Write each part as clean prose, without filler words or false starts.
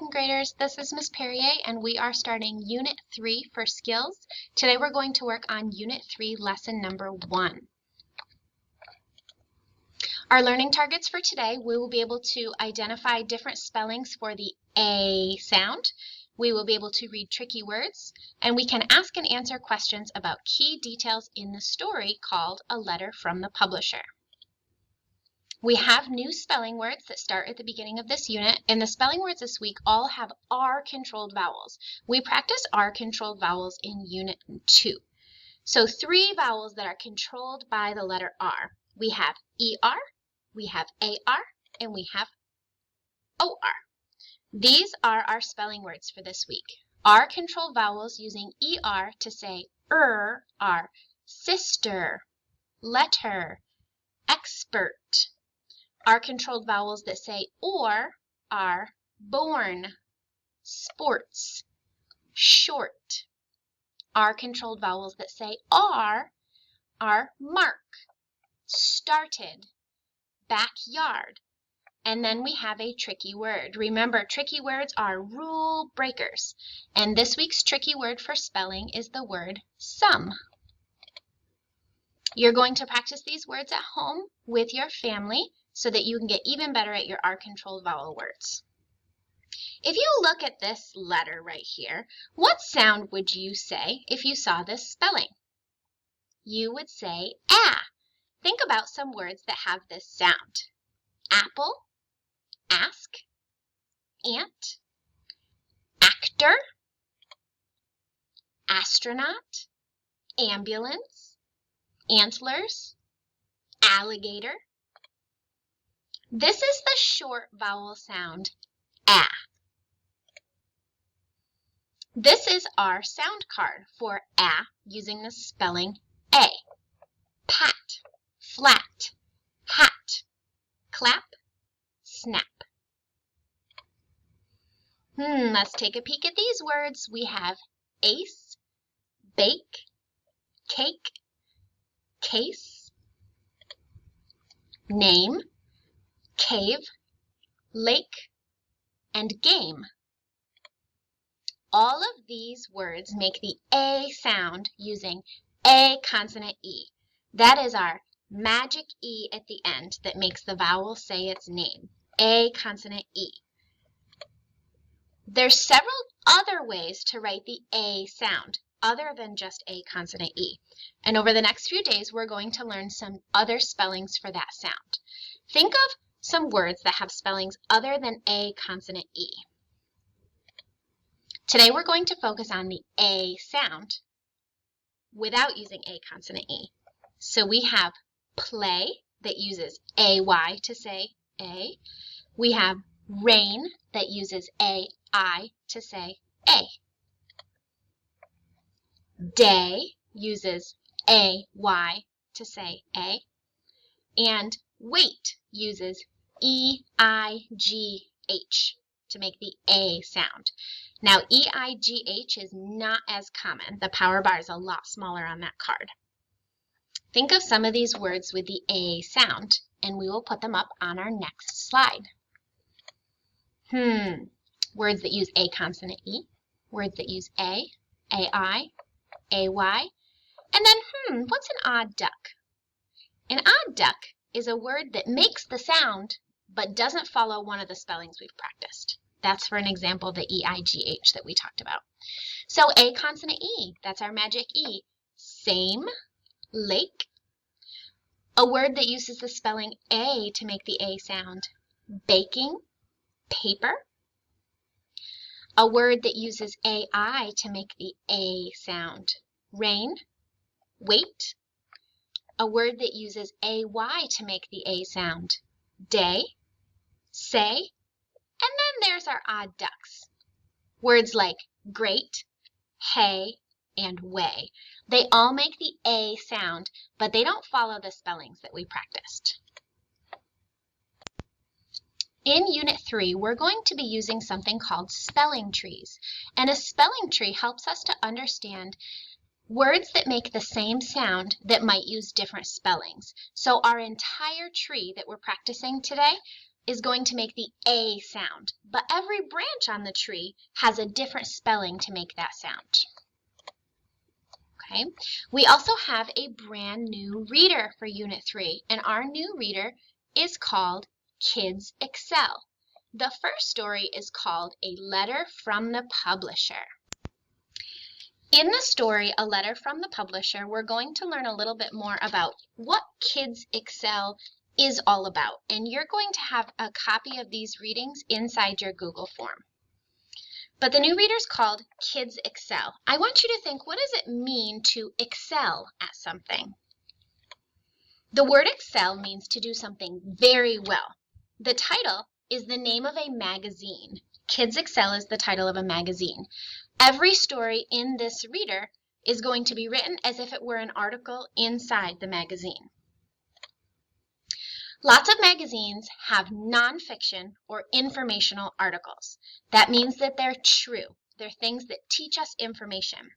second graders, this is Miss Perrier and we are starting Unit 3 for Skills. Today we're going to work on Unit 3 lesson number 1. Our learning targets for today, we will be able to identify different spellings for the A sound. We will be able to read tricky words, and we can ask and answer questions about key details in the story called A Letter from the Publisher. We have new spelling words that start at the beginning of this unit, and the spelling words this week all have R-controlled vowels. We practiced R-controlled vowels in Unit 2. So 3 vowels that are controlled by the letter R. We have ER, we have AR, and we have OR. These are our spelling words for this week. R-controlled vowels using ER to say are sister, letter, expert. R-controlled vowels that say or are born, sports, short. R-controlled vowels that say are mark, started, backyard. And then we have a tricky word. Remember, tricky words are rule breakers. And this week's tricky word for spelling is the word some. You're going to practice these words at home with your family so that you can get even better at your R-controlled vowel words. If you look at this letter right here, what sound would you say if you saw this spelling? You would say ah. Think about some words that have this sound. Apple, ask, ant, actor, astronaut, ambulance, antlers, alligator. This is the short vowel sound, ah. This is our sound card for ah using the spelling A. Pat, flat, hat, clap, snap. Let's take a peek at these words. We have ace, bake, cake, case, name, cave, lake, and game. All of these words make the A sound using A consonant E. That is our magic E at the end that makes the vowel say its name. A consonant E. There's several other ways to write the A sound other than just A consonant E. And over the next few days, we're going to learn some other spellings for that sound. Think of some words that have spellings other than A consonant E. Today we're going to focus on the A sound without using A consonant E. So we have play that uses AY to say A. We have rain that uses AI to say A. Day uses AY to say A. And wait uses EIGH to make the A sound. Now, EIGH is not as common. The power bar is a lot smaller on that card. Think of some of these words with the A sound, and we will put them up on our next slide. Words that use A consonant E, words that use A, AI, AY, and then, what's an odd duck? An odd duck is a word that makes the sound, but doesn't follow one of the spellings we've practiced. That's for an example, the EIGH that we talked about. So A consonant E, that's our magic E. Same, lake. A word that uses the spelling A to make the A sound. Baking, paper. A word that uses AI to make the A sound. Rain, wait. A word that uses AY to make the A sound. Day, say. And then there's our odd ducks. Words like great, hay, and way. They all make the A sound, but they don't follow the spellings that we practiced. In Unit 3, we're going to be using something called spelling trees. And a spelling tree helps us to understand words that make the same sound that might use different spellings. So our entire tree that we're practicing today is going to make the A sound, but every branch on the tree has a different spelling to make that sound. Okay. We also have a brand new reader for Unit 3, and our new reader is called Kids Excel. The first story is called A Letter from the Publisher. In the story, A Letter from the Publisher, we're going to learn a little bit more about what Kids Excel is all about, and you're going to have a copy of these readings inside your Google form. But the new reader is called Kids Excel. I want you to think, what does it mean to excel at something? The word excel means to do something very well. The title is the name of a magazine. Kids Excel is the title of a magazine. Every story in this reader is going to be written as if it were an article inside the magazine. Lots of magazines have nonfiction or informational articles. That means that they're true. They're things that teach us information.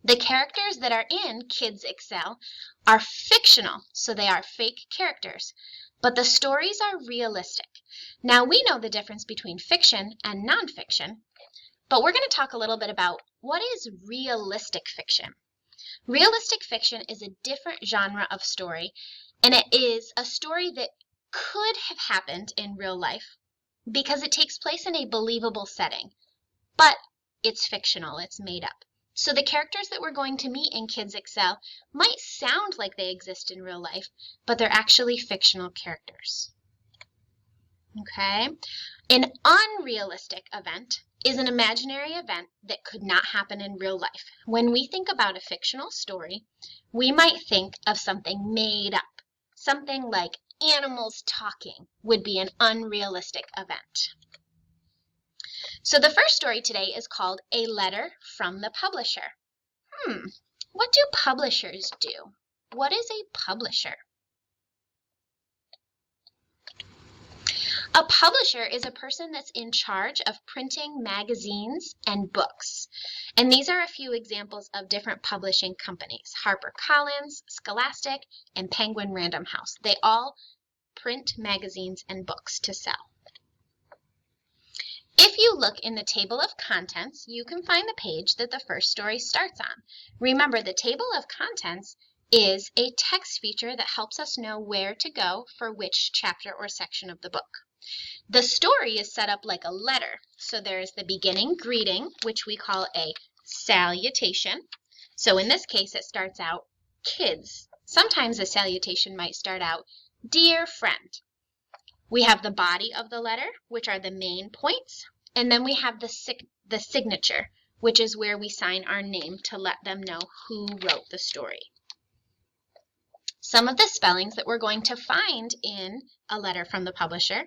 The characters that are in Kids Excel are fictional, so they are fake characters, but the stories are realistic. Now, we know the difference between fiction and nonfiction, but we're going to talk a little bit about what is realistic fiction. Realistic fiction is a different genre of story, and it is a story that could have happened in real life because it takes place in a believable setting, but it's fictional, it's made up. So the characters that we're going to meet in Kids Excel might sound like they exist in real life, but they're actually fictional characters. Okay? An unrealistic event is an imaginary event that could not happen in real life. When we think about a fictional story, we might think of something made up. Something like animals talking would be an unrealistic event. So the first story today is called A Letter from the Publisher. What do publishers do? What is a publisher? A publisher is a person that's in charge of printing magazines and books. And these are a few examples of different publishing companies: HarperCollins, Scholastic, and Penguin Random House. They all print magazines and books to sell. If you look in the table of contents, you can find the page that the first story starts on. Remember, the table of contents is a text feature that helps us know where to go for which chapter or section of the book. The story is set up like a letter. So there's the beginning greeting, which we call a salutation. So in this case, it starts out, kids. Sometimes a salutation might start out, dear friend. We have the body of the letter, which are the main points. And then we have the signature, which is where we sign our name to let them know who wrote the story. Some of the spellings that we're going to find in A Letter from the Publisher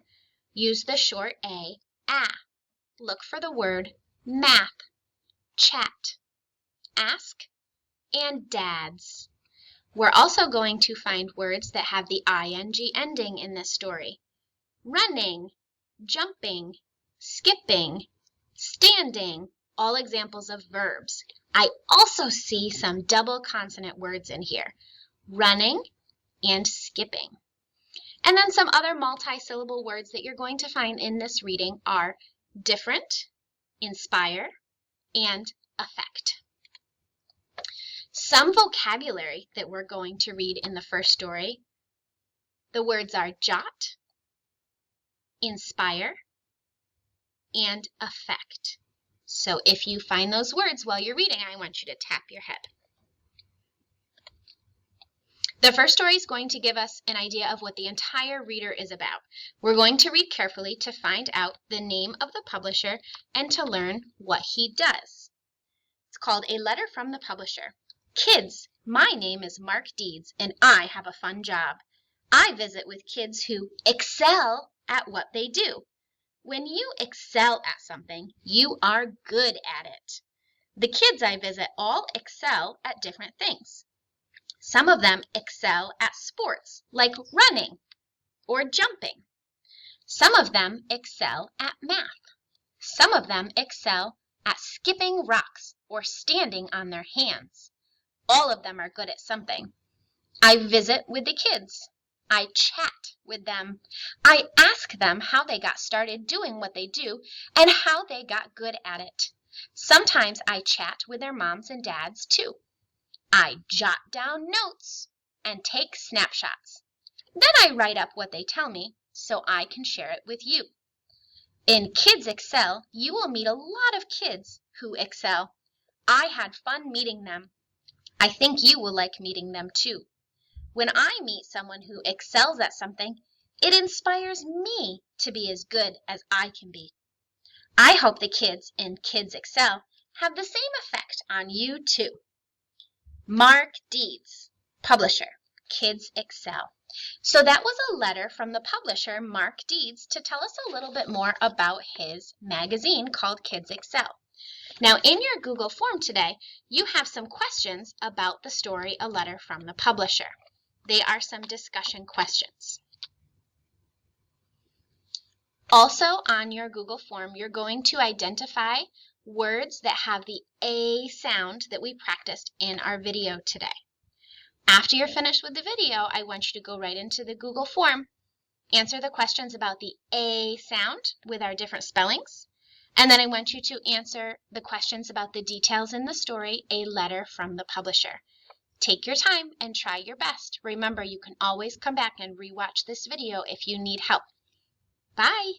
use the short A, ah. Look for the word math, chat, ask, and dads. We're also going to find words that have the ing ending in this story. Running, jumping, skipping, standing, all examples of verbs. I also see some double consonant words in here, running and skipping. And then some other multi-syllable words that you're going to find in this reading are different, inspire, and affect. Some vocabulary that we're going to read in the first story, the words are jot, inspire, and affect. So if you find those words while you're reading, I want you to tap your head. The first story is going to give us an idea of what the entire reader is about. We're going to read carefully to find out the name of the publisher and to learn what he does. It's called A Letter from the Publisher. Kids, my name is Mark Deeds, and I have a fun job. I visit with kids who excel at what they do. When you excel at something, you are good at it. The kids I visit all excel at different things. Some of them excel at sports, like running or jumping. Some of them excel at math. Some of them excel at skipping rocks or standing on their hands. All of them are good at something. I visit with the kids. I chat with them. I ask them how they got started doing what they do and how they got good at it. Sometimes I chat with their moms and dads too. I jot down notes and take snapshots. Then I write up what they tell me so I can share it with you. In Kids Excel, you will meet a lot of kids who excel. I had fun meeting them. I think you will like meeting them too. When I meet someone who excels at something, it inspires me to be as good as I can be. I hope the kids in Kids Excel have the same effect on you too. Mark Deeds, publisher, Kids Excel. So that was a letter from the publisher, Mark Deeds, to tell us a little bit more about his magazine called Kids Excel. Now, in your Google form today, you have some questions about the story, A Letter from the Publisher. They are some discussion questions. Also, on your Google form, you're going to identify words that have the A sound that we practiced in our video today. After you're finished with the video, I want you to go right into the Google form, answer the questions about the A sound with our different spellings, and then I want you to answer the questions about the details in the story, A Letter from the Publisher. Take your time and try your best. Remember, you can always come back and rewatch this video if you need help. Bye!